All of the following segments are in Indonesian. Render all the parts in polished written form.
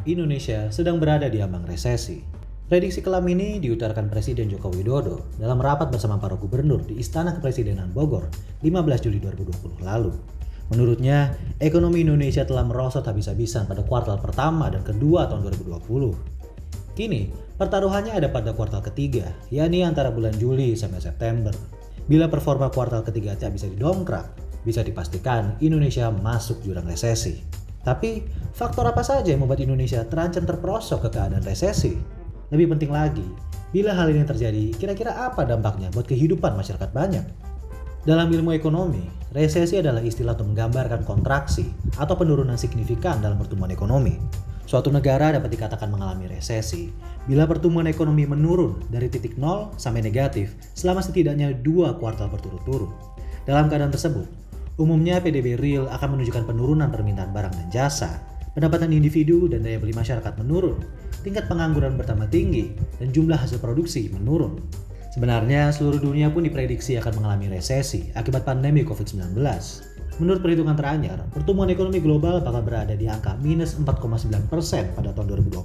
Indonesia sedang berada di ambang resesi. Prediksi kelam ini diutarakan Presiden Joko Widodo dalam rapat bersama para gubernur di Istana Kepresidenan Bogor 15 Juli 2020 lalu. Menurutnya, ekonomi Indonesia telah merosot habis-habisan pada kuartal pertama dan kedua tahun 2020. Kini, pertaruhannya ada pada kuartal ketiga, yakni antara bulan Juli sampai September. Bila performa kuartal ketiga tak bisa didongkrak, bisa dipastikan Indonesia masuk jurang resesi. Tapi, faktor apa saja yang membuat Indonesia terancam terperosok ke keadaan resesi? Lebih penting lagi, bila hal ini terjadi, kira-kira apa dampaknya buat kehidupan masyarakat banyak? Dalam ilmu ekonomi, resesi adalah istilah untuk menggambarkan kontraksi atau penurunan signifikan dalam pertumbuhan ekonomi. Suatu negara dapat dikatakan mengalami resesi bila pertumbuhan ekonomi menurun dari titik nol sampai negatif selama setidaknya 2 kuartal berturut-turut. Dalam keadaan tersebut, umumnya PDB real akan menunjukkan penurunan permintaan barang dan jasa, pendapatan individu dan daya beli masyarakat menurun, tingkat pengangguran bertambah tinggi, dan jumlah hasil produksi menurun. Sebenarnya seluruh dunia pun diprediksi akan mengalami resesi akibat pandemi COVID-19. Menurut perhitungan teranyar, pertumbuhan ekonomi global bakal berada di angka minus 4,9% pada tahun 2020.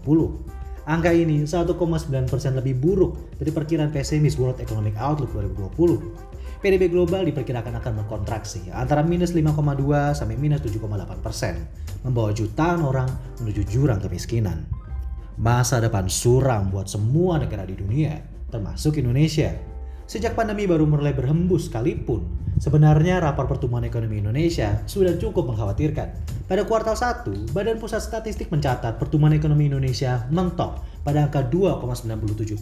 Angka ini 1,9% lebih buruk dari perkiraan pesimis World Economic Outlook 2020. PDB global diperkirakan akan berkontraksi antara minus 5,2 sampai minus 7,8%, membawa jutaan orang menuju jurang kemiskinan. Masa depan suram buat semua negara di dunia, termasuk Indonesia. Sejak pandemi baru mulai berhembus sekalipun, sebenarnya rapor pertumbuhan ekonomi Indonesia sudah cukup mengkhawatirkan. Pada kuartal 1, Badan Pusat Statistik mencatat pertumbuhan ekonomi Indonesia mentok pada angka 2,97%.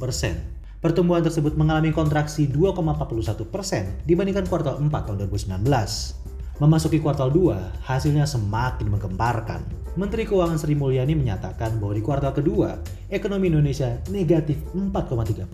Pertumbuhan tersebut mengalami kontraksi 2,41% dibandingkan kuartal 4 tahun 2019. Memasuki kuartal 2, hasilnya semakin menggemparkan. Menteri Keuangan Sri Mulyani menyatakan bahwa di kuartal kedua, ekonomi Indonesia negatif 4,3%.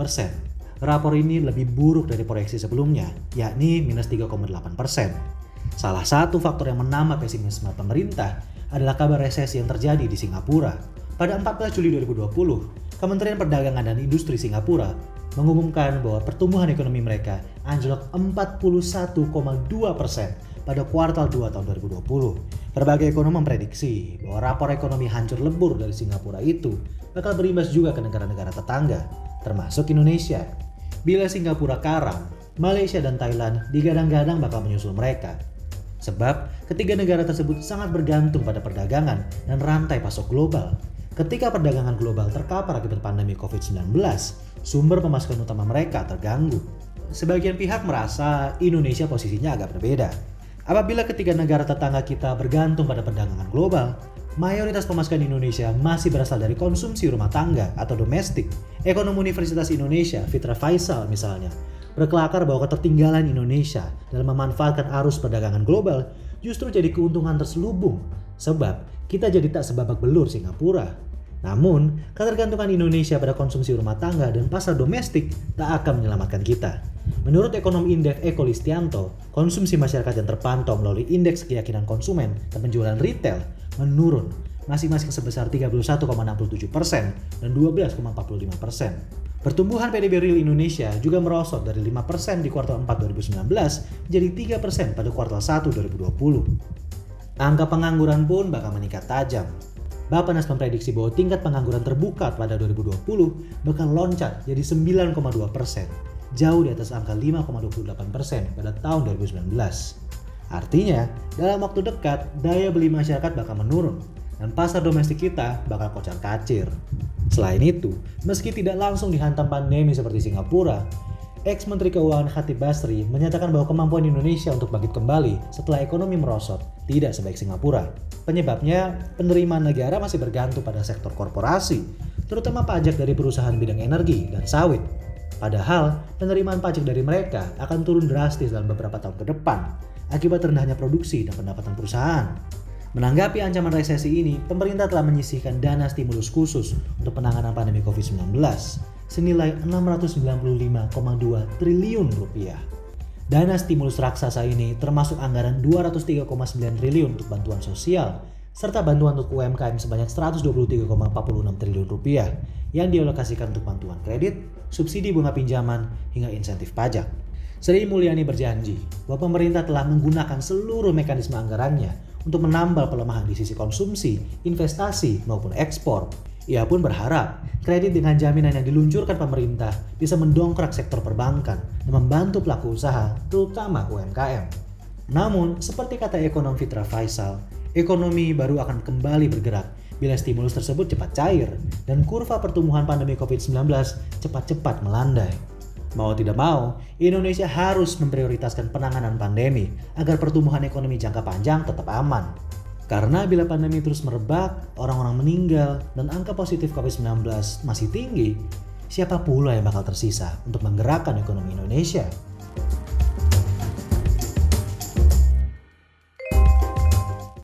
Rapor ini lebih buruk dari proyeksi sebelumnya, yakni minus 3,8%. Salah satu faktor yang menambah pesimisme pemerintah adalah kabar resesi yang terjadi di Singapura. Pada 14 Juli 2020, Kementerian Perdagangan dan Industri Singapura mengumumkan bahwa pertumbuhan ekonomi mereka anjlok 41,2% pada kuartal 2 tahun 2020. Berbagai ekonom memprediksi bahwa rapor ekonomi hancur lebur dari Singapura itu bakal berimbas juga ke negara-negara tetangga, termasuk Indonesia. Bila Singapura karam, Malaysia dan Thailand digadang-gadang bakal menyusul mereka. Sebab ketiga negara tersebut sangat bergantung pada perdagangan dan rantai pasok global. Ketika perdagangan global terkapar akibat pandemi COVID-19, sumber pemasukan utama mereka terganggu. Sebagian pihak merasa Indonesia posisinya agak berbeda. Apabila ketiga negara tetangga kita bergantung pada perdagangan global, mayoritas pemasukan Indonesia masih berasal dari konsumsi rumah tangga atau domestik. Ekonom Universitas Indonesia, Fitra Faisal misalnya, berkelakar bahwa ketertinggalan Indonesia dalam memanfaatkan arus perdagangan global justru jadi keuntungan terselubung, sebab kita jadi tak sebabak belur Singapura. Namun, ketergantungan Indonesia pada konsumsi rumah tangga dan pasar domestik tak akan menyelamatkan kita. Menurut ekonom Indef Eko Listianto, konsumsi masyarakat yang terpantau melalui indeks keyakinan konsumen dan penjualan retail menurun masing-masing sebesar 31,67% dan 12,45%. Pertumbuhan PDB real Indonesia juga merosot dari 5% di kuartal 4 2019 menjadi 3% pada kuartal 1 2020. Angka pengangguran pun bakal meningkat tajam. Bappenas memprediksi bahwa tingkat pengangguran terbuka pada 2020 bakal loncat jadi 9,2%, jauh di atas angka 5,28% pada tahun 2019. Artinya, dalam waktu dekat, daya beli masyarakat bakal menurun dan pasar domestik kita bakal kocar-kacir. Selain itu, meski tidak langsung dihantam pandemi seperti Singapura, ex-Menteri Keuangan Khatib Basri menyatakan bahwa kemampuan Indonesia untuk bangkit kembali setelah ekonomi merosot tidak sebaik Singapura. Penyebabnya, penerimaan negara masih bergantung pada sektor korporasi, terutama pajak dari perusahaan bidang energi dan sawit. Padahal, penerimaan pajak dari mereka akan turun drastis dalam beberapa tahun ke depan akibat rendahnya produksi dan pendapatan perusahaan. Menanggapi ancaman resesi ini, pemerintah telah menyisihkan dana stimulus khusus untuk penanganan pandemi COVID-19 senilai 695,2 triliun rupiah. Dana stimulus raksasa ini termasuk anggaran 203,9 triliun untuk bantuan sosial, serta bantuan untuk UMKM sebanyak 123,46 triliun rupiah yang dialokasikan untuk bantuan kredit, subsidi bunga pinjaman, hingga insentif pajak. Sri Mulyani berjanji bahwa pemerintah telah menggunakan seluruh mekanisme anggarannya untuk menambal pelemahan di sisi konsumsi, investasi, maupun ekspor. Ia pun berharap kredit dengan jaminan yang diluncurkan pemerintah bisa mendongkrak sektor perbankan dan membantu pelaku usaha, terutama UMKM. Namun, seperti kata ekonom Fitra Faisal, ekonomi baru akan kembali bergerak bila stimulus tersebut cepat cair dan kurva pertumbuhan pandemi COVID-19 cepat-cepat melandai. Mau tidak mau, Indonesia harus memprioritaskan penanganan pandemi agar pertumbuhan ekonomi jangka panjang tetap aman. Karena bila pandemi terus merebak, orang-orang meninggal, dan angka positif COVID-19 masih tinggi, siapa pula yang bakal tersisa untuk menggerakkan ekonomi Indonesia?